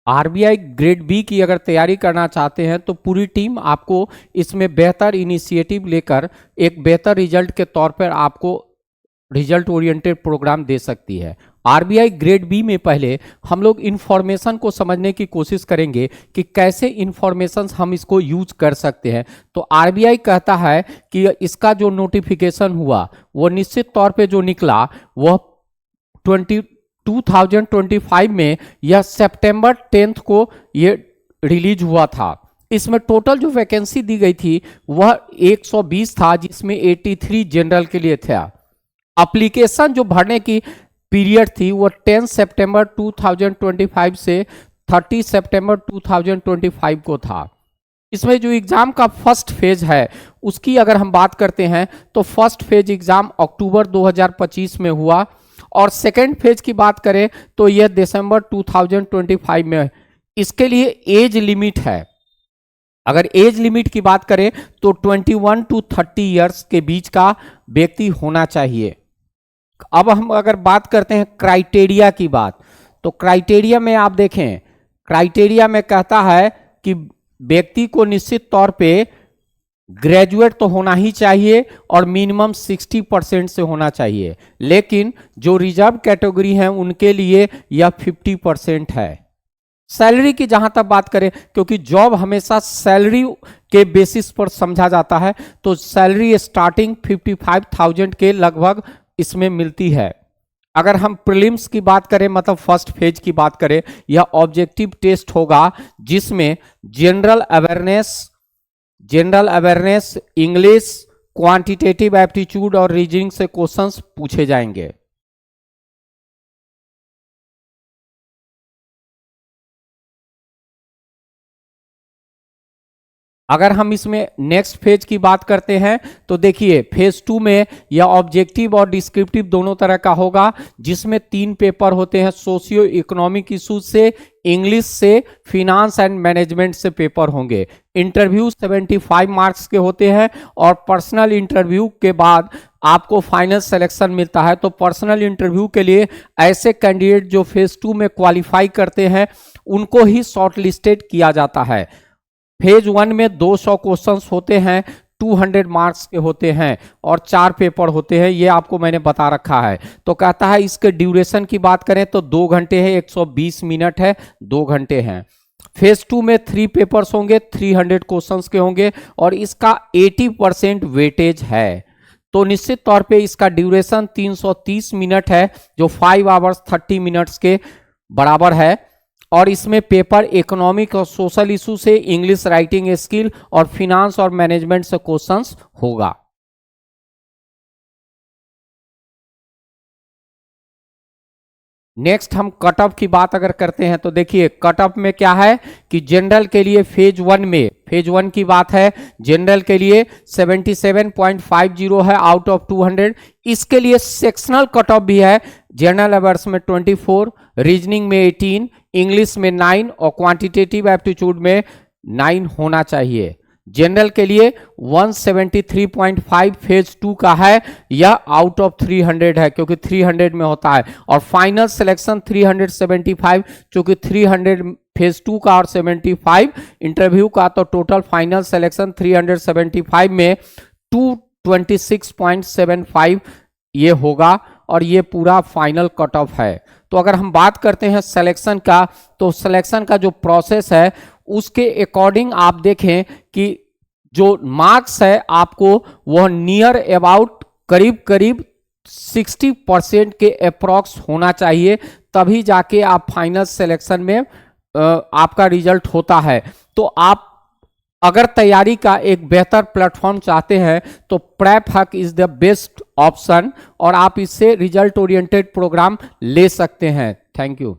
RBI grade B की अगर तैयारी करना चाहते हैं तो पूरी टीम आपको इसमें बेहतर इनिशिएटिव लेकर एक बेहतर रिजल्ट के तौर पर आपको रिजल्ट ओरिएंटेड प्रोग्राम दे सकती है। आरबीआई ग्रेड बी में पहले हम लोग इंफॉर्मेशन को समझने की कोशिश करेंगे कि कैसे इंफॉर्मेशन हम इसको यूज कर सकते हैं। तो आरबीआई कहता है कि इसका जो नोटिफिकेशन हुआ वो निश्चित तौर पे जो निकला वह 2025 में यह सितंबर 10 को ये रिलीज हुआ था। इसमें टोटल जो वैकेंसी दी गई थी वह 120 था, जिसमें 83 जनरल के लिए था। एप्लीकेशन जो भरने की पीरियड थी वो 10 सितंबर 2025 से 30 सितंबर 2025 को था। इसमें जो एग्जाम का फर्स्ट फेज है उसकी अगर हम बात करते हैं तो फर्स्ट फेज एग्जाम अक्टूबर 2025 में हुआ और सेकेंड फेज की बात करें तो यह दिसंबर 2025 में। इसके लिए एज लिमिट है, अगर एज लिमिट की बात करें तो 21 टू 30 इयर्स के बीच का व्यक्ति होना चाहिए। अब हम अगर बात करते हैं क्राइटेरिया की बात, तो क्राइटेरिया में आप देखें, क्राइटेरिया में कहता है कि व्यक्ति को निश्चित तौर पे ग्रेजुएट तो होना ही चाहिए और मिनिमम 60% से होना चाहिए, लेकिन जो रिजर्व कैटेगरी है उनके लिए यह 50% है। सैलरी की जहां तक बात करें, क्योंकि जॉब हमेशा सैलरी के बेसिस पर समझा जाता है, तो सैलरी स्टार्टिंग 55,000 के लगभग इसमें मिलती है। अगर हम प्रीलिम्स की बात करें, मतलब फर्स्ट फेज की बात करें, यह ऑब्जेक्टिव टेस्ट होगा जिसमें general awareness, English, quantitative aptitude और रीजनिंग से क्वेश्चंस पूछे जाएंगे। अगर हम इसमें नेक्स्ट फेज की बात करते हैं तो देखिए फेज 2 में यह ऑब्जेक्टिव और डिस्क्रिप्टिव दोनों तरह का होगा, जिसमें 3 पेपर होते हैं। सोशियो इकोनॉमिक इशूज से, इंग्लिश से, फिनांस एंड मैनेजमेंट से पेपर होंगे। इंटरव्यू 75 मार्क्स के होते हैं और पर्सनल इंटरव्यू के बाद आपको फाइनल सिलेक्शन मिलता है। तो पर्सनल इंटरव्यू के लिए ऐसे कैंडिडेट जो फेज 2 में क्वालिफाई करते हैं उनको ही शॉर्टलिस्टेड किया जाता है। फेज 1 में 200 क्वेश्चंस होते हैं, 200 मार्क्स के होते हैं और 4 पेपर होते हैं, ये आपको मैंने बता रखा है। तो कहता है इसके ड्यूरेशन की बात करें तो 2 घंटे है, 120 मिनट है, 2 घंटे हैं। फेज 2 में 3 पेपर्स होंगे, 300 क्वेश्चंस के होंगे और इसका 80% वेटेज है। तो निश्चित तौर पे इसका ड्यूरेशन 330 मिनट है, जो 5 आवर्स 30 मिनट्स के बराबर है। और इसमें पेपर इकोनॉमिक और सोशल इशू से, इंग्लिश राइटिंग स्किल और फिनांस और मैनेजमेंट से क्वेश्चंस होगा। नेक्स्ट हम कट ऑफ की बात अगर करते हैं तो देखिए कट ऑफ में क्या है कि जनरल के लिए फेज 1 की बात है, जनरल के लिए 77.50 है आउट ऑफ 200। इसके लिए सेक्शनल कट ऑफ भी है, जनरल अवेयर्स में 24, रीजनिंग में 18, इंग्लिश में 9 और क्वांटिटेटिव एप्टीट्यूड में 9 होना चाहिए। जनरल के लिए 173.5 फेज 2 का है, यह आउट ऑफ 300 है क्योंकि 300 में होता है। और फाइनल सिलेक्शन 375, क्योंकि 300 फेज 2 का और 75 इंटरव्यू का, तो टोटल फाइनल सिलेक्शन 375 में 226.75 ये होगा और ये पूरा फाइनल कट ऑफ है। तो अगर हम बात करते हैं सिलेक्शन का, तो सिलेक्शन का जो प्रोसेस है उसके अकॉर्डिंग आप देखें कि जो मार्क्स है आपको वह नियर अबाउट करीब 60% के अप्रॉक्स होना चाहिए, तभी जाके आप फाइनल सिलेक्शन में आपका रिजल्ट होता है। तो आप अगर तैयारी का एक बेहतर प्लेटफॉर्म चाहते हैं तो प्रेप हक इज द बेस्ट ऑप्शन और आप इससे रिजल्ट ओरिएंटेड प्रोग्राम ले सकते हैं। Thank you.